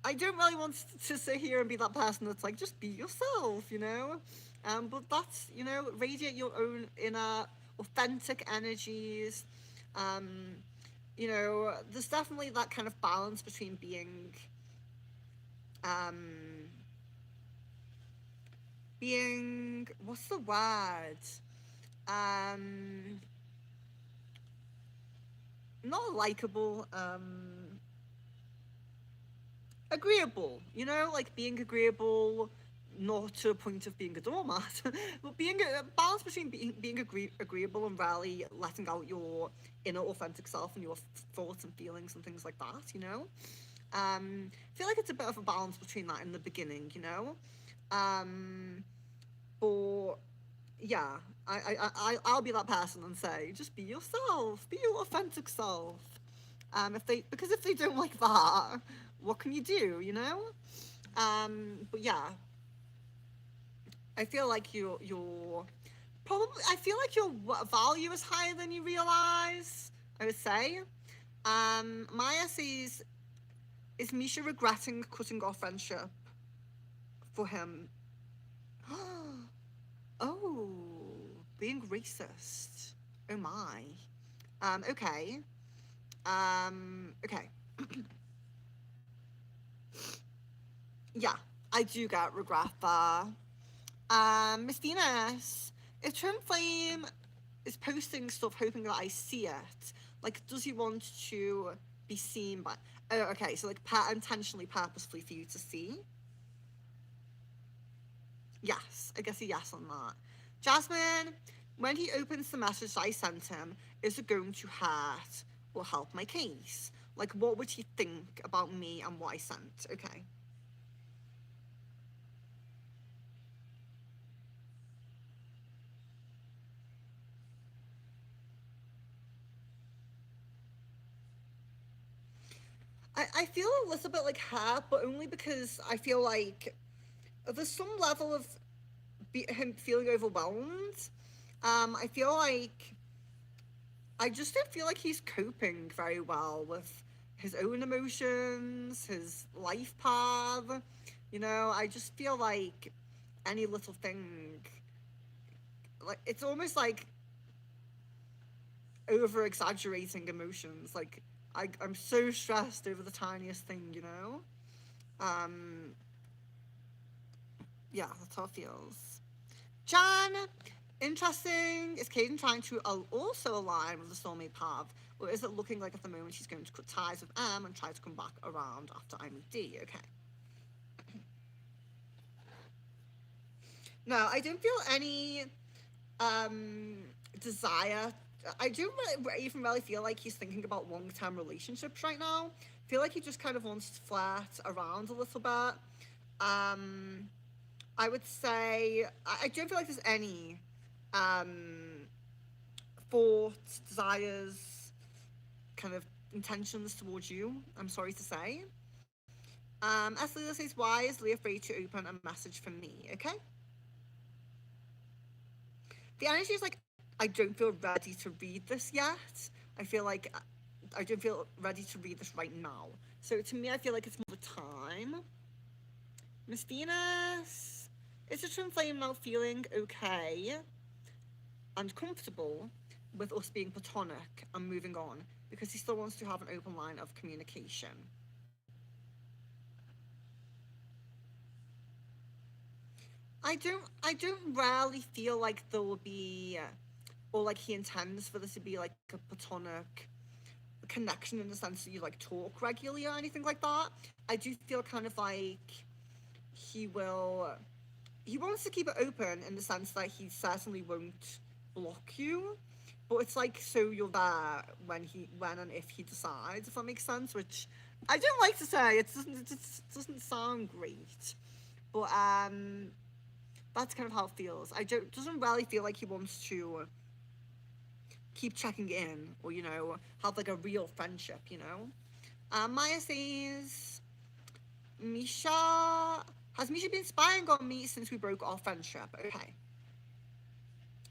I don't really want to sit here and be that person that's like, just be yourself, you know? But that's, radiate your own inner authentic energies. Um, there's definitely that kind of balance between um, what's the word? Um, Not likable, agreeable, like being agreeable, not to a point of being a doormat, but being a balance between being agreeable and really letting out your inner authentic self and your thoughts and feelings and things like that, I feel like it's a bit of a balance between that in the beginning, um, but yeah, I'll be that person and say, just be yourself, be your authentic self. If they don't like that, what can you do? But yeah, I feel like I feel like your value is higher than you realize. I would say. Maya says, is Misha regretting cutting off friendship for him? Oh, being racist. Oh my. Okay. Okay. Yeah, I do get regret there. Miss Venus, if Twin Flame is posting stuff hoping that I see it, like, does he want to be seen by? Oh, okay, so like, intentionally, purposefully for you to see? Yes, I guess a yes on that. Jasmine, when he opens the message I sent him, is it going to hurt or help my case? Like, what would he think about me and what I sent? Okay. I feel a little bit like her, but only because I feel like there's some level of him feeling overwhelmed. I feel like I just don't feel like he's coping very well with his own emotions, his life path. I just feel like any little thing, like it's almost like over exaggerating emotions. Like I'm so stressed over the tiniest thing. Um, yeah, that's how it feels. Jan, interesting. Is Caden trying to also align with the soulmate path? Or is it looking like at the moment she's going to cut ties with M and try to come back around after I meet D? Okay. No, I don't feel any um, desire. I don't even really feel like he's thinking about long term relationships right now. I feel like he just kind of wants to flirt around a little bit. Um, I would say I don't feel like there's any um, thoughts, desires, kind of intentions towards you. I'm sorry to say. As Leah says, why is Leah free to open a message from me? Okay. The energy is like, I don't feel ready to read this yet. I feel like I don't feel ready to read this right now. So to me, I feel like it's more time. Miss Venus, is the twin flame now feeling okay and comfortable with us being platonic and moving on because he still wants to have an open line of communication? I don't really feel like there will be or like he intends for this to be like a platonic connection in the sense that you like talk regularly or anything like that. I do feel kind of like he will he wants to keep it open in the sense that he certainly won't block you. But it's like so you're there when and if he decides, if that makes sense, which I don't like to say. It doesn't sound great. But that's kind of how it feels. I don't doesn't really feel like he wants to keep checking in or have like a real friendship. Maya says, Misha has Misha been spying on me since we broke our friendship? Okay,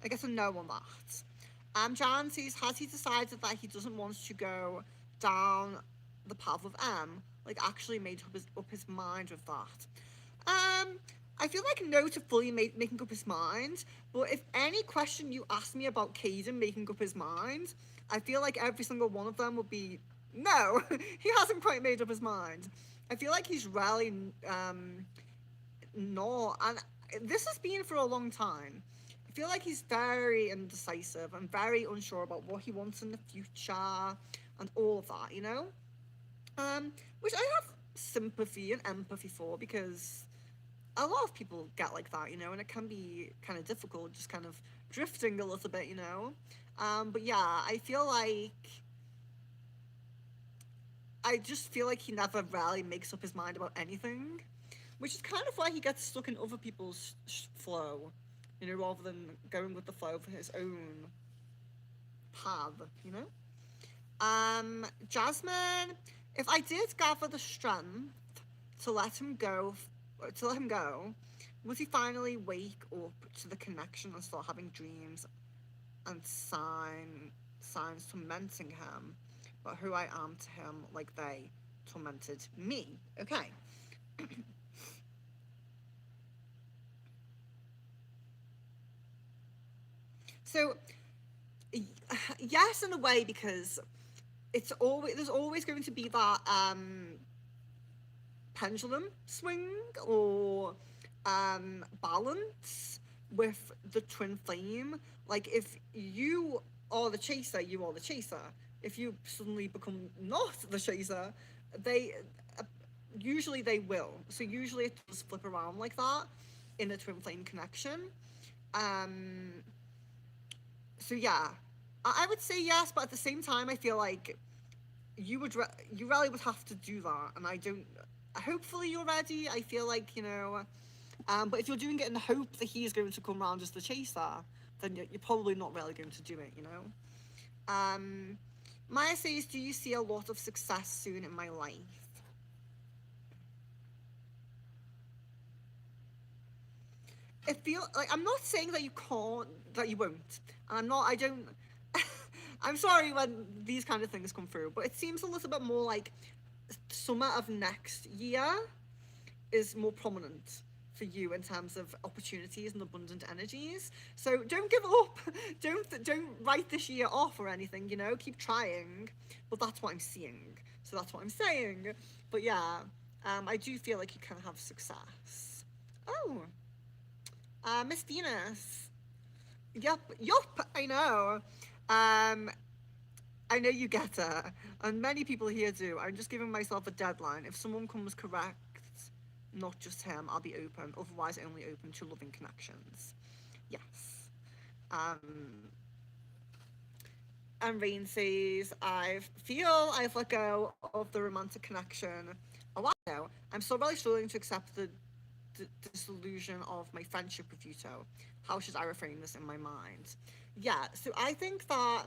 I guess a no on that. Jan says, has he decided that he doesn't want to go down? the path of M, like actually made up his mind with that. Um, I feel like no to fully making up his mind, but if any question you ask me about Caden making up his mind, I feel like every single one of them would be no, he hasn't quite made up his mind. I feel like he's really not, and this has been for a long time. I feel like he's very indecisive and very unsure about what he wants in the future and all of that, you know? Which I have sympathy and empathy for because a lot of people get like that, you know, and it can be kind of difficult, just kind of drifting a little bit, you know. But yeah, I just feel like he never really makes up his mind about anything, which is kind of why he gets stuck in other people's flow, you know, rather than going with the flow for his own path, you know. Jasmine, if I did gather the strength to let him go, to let him go, would he finally wake up to the connection and start having dreams and signs tormenting him, but who I am to him like they tormented me? Okay. So yes, in a way, because it's always there's always going to be that pendulum swing or balance with the twin flame. Like if you are the chaser, you are the chaser. If you suddenly become not the chaser, they usually they will. So usually it does flip around like that in a twin flame connection. Um, so yeah, I would say yes, but at the same time, I feel like you really would have to do that, and I don't. Hopefully, you're ready. I feel like you know. But if you're doing it in the hope that he's going to come around as the chaser, then you're probably not really going to do it. You know. Um, Maya says, "Do you see a lot of success soon in my life?" It feel like I'm not saying that you can't, that you won't. I'm not. I don't. I'm sorry when these kind of things come through, but it seems a little bit more like summer of next year is more prominent for you in terms of opportunities and abundant energies. So don't give up. Don't write this year off or anything. You know, keep trying. But that's what I'm seeing. So that's what I'm saying. But yeah, I do feel like you can have success. Oh, Miss Venus. Yup, yup. I know. Um, I know you get it, and many people here do. I'm just giving myself a deadline. If someone comes correct, not just him, I'll be open. Otherwise, only open to loving connections. Yes. Um, and Rain says, I feel I've let go of the romantic connection a while ago. I'm still really struggling to accept the disillusion of my friendship with Yuto. How should I reframe this in my mind? Yeah, so I think that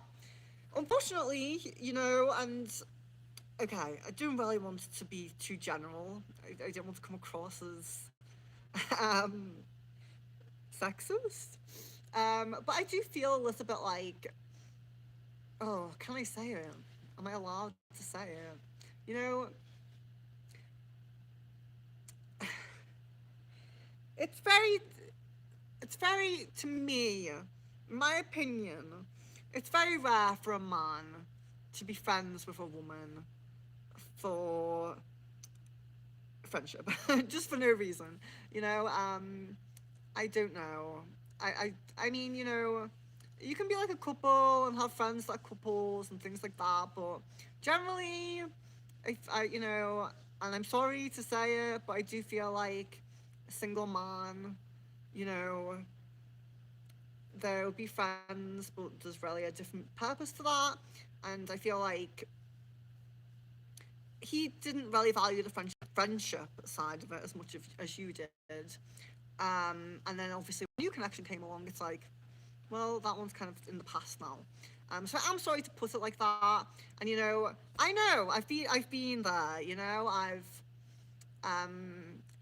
unfortunately, you know, and okay, I don't really want it to be too general. I don't want to come across as um, sexist. But I do feel a little bit like, oh, can I say it? Am I allowed to say it? You know, it's very, it's very, to me, my opinion, it's very rare for a man to be friends with a woman for friendship, just for no reason. You know, I don't know. I mean, you know, you can be like a couple and have friends that are couples and things like that, but generally, if I, you know, and I'm sorry to say it, but I do feel like a single man, you know, there will be friends, but there's really a different purpose to that, and I feel like he didn't really value the friendship side of it as much as you did. And then obviously when a new connection came along, it's like, well, that one's kind of in the past now. So I'm sorry to put it like that. And you know, I know I've been there. You know, I've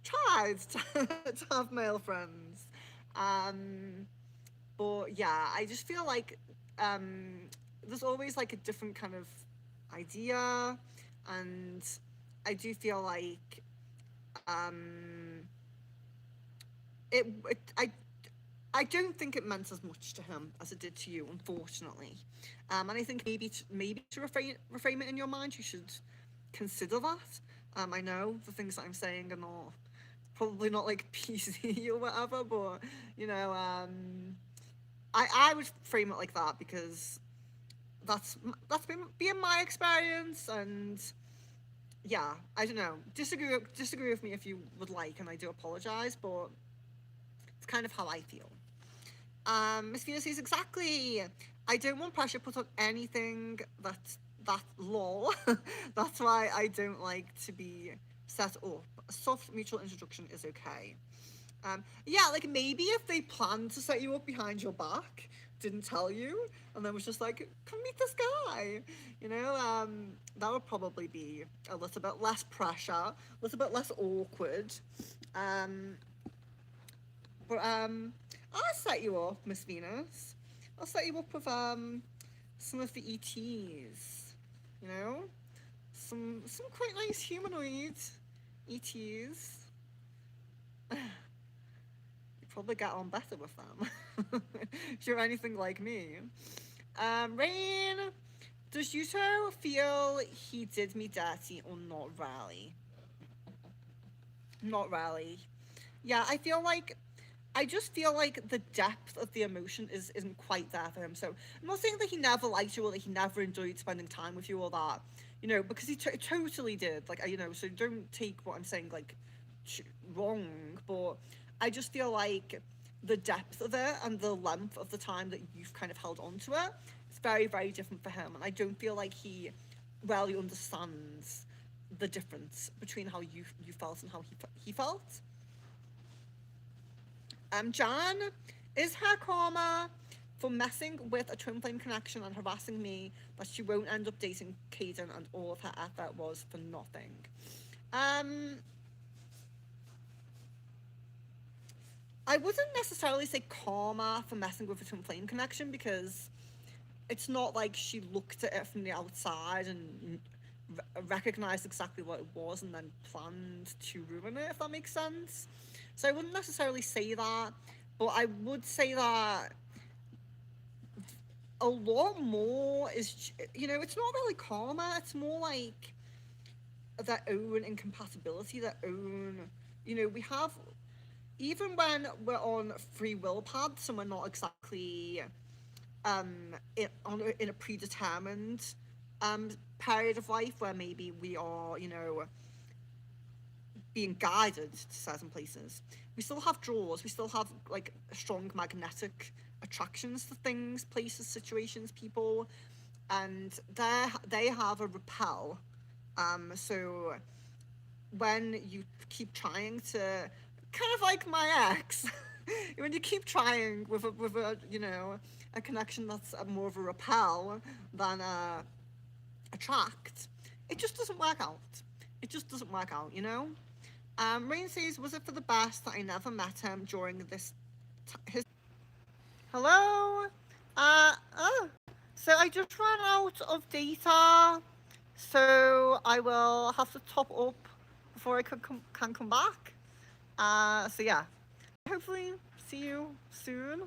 tried to have male friends. Um, but yeah, I just feel like there's always like a different kind of idea. And I do feel like um, I don't think it meant as much to him as it did to you, unfortunately. And I think maybe to reframe it in your mind, you should consider that. I know the things that I'm saying are not probably not like PC or whatever, but you know, I would frame it like that because that's been my experience, and yeah, I don't know. Disagree with me if you would like, and I do apologize, but it's kind of how I feel. Miss Venus says exactly. I don't want pressure put on anything that lol. That's why I don't like to be set up. A soft mutual introduction is okay. Yeah, like maybe if they planned to set you up behind your back, didn't tell you, and then was just like, come meet this guy, that would probably be a little bit less pressure, a little bit less awkward. Um, but I'll set you up, Miss Venus. I'll set you up with some of the ETs, you know, some quite nice humanoid ETs. You probably get on better with them if you're anything like me. Rain, does Yuto feel he did me dirty or not really? Not really. Yeah, I just feel like the depth of the emotion isn't quite there for him. So I'm not saying that he never liked you or that he never enjoyed spending time with you or that, because he totally did. Like, so don't take what I'm saying like wrong, but I just feel like the depth of it and the length of the time that you've kind of held on to it is very, very different for him. And I don't feel like he really understands the difference between how you felt and how he felt. Jan, is her karma for messing with a twin flame connection and harassing me that she won't end up dating Caden and all of her effort was for nothing? Um, I wouldn't necessarily say karma for messing with a twin flame connection because it's not like she looked at it from the outside and recognized exactly what it was and then planned to ruin it, if that makes sense. So I wouldn't necessarily say that, but I would say that a lot more is, it's not really karma, it's more like their own incompatibility, their own, we have, even when we're on free will paths and we're not exactly in a predetermined period of life where maybe we are, being guided to certain places. We still have draws. We still have like strong magnetic attractions to things, places, situations, people, and they have a repel. So when you keep trying to, kind of like my ex, when you keep trying with a a connection that's more of a repel than a attract, it just doesn't work out. It just doesn't work out, Rain says, was it for the best that I never met him during his... Hello? Oh. So I just ran out of data, so I will have to top up before I can come back. So yeah, hopefully see you soon.